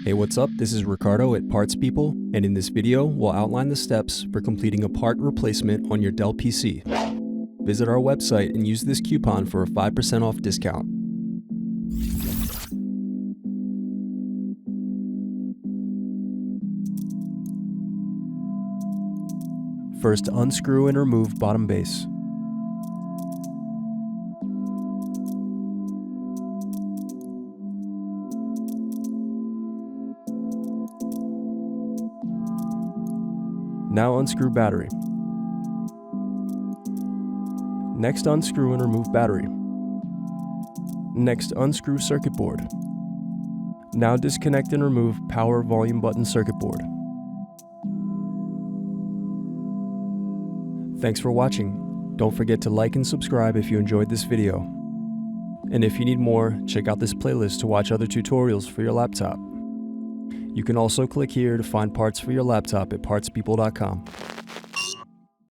Hey, what's up? This is Ricardo at Parts People, and in this video, we'll outline the steps for completing a part replacement on your Dell PC. Visit our website and use this coupon for a 5% off discount. First, unscrew and remove bottom base. Now unscrew battery. Next, unscrew and remove battery. Next, unscrew circuit board. Now disconnect and remove power volume button circuit board. Thanks for watching. Don't forget to like and subscribe if you enjoyed this video. And if you need more, check out this playlist to watch other tutorials for your laptop. You can also click here to find parts for your laptop at partspeople.com.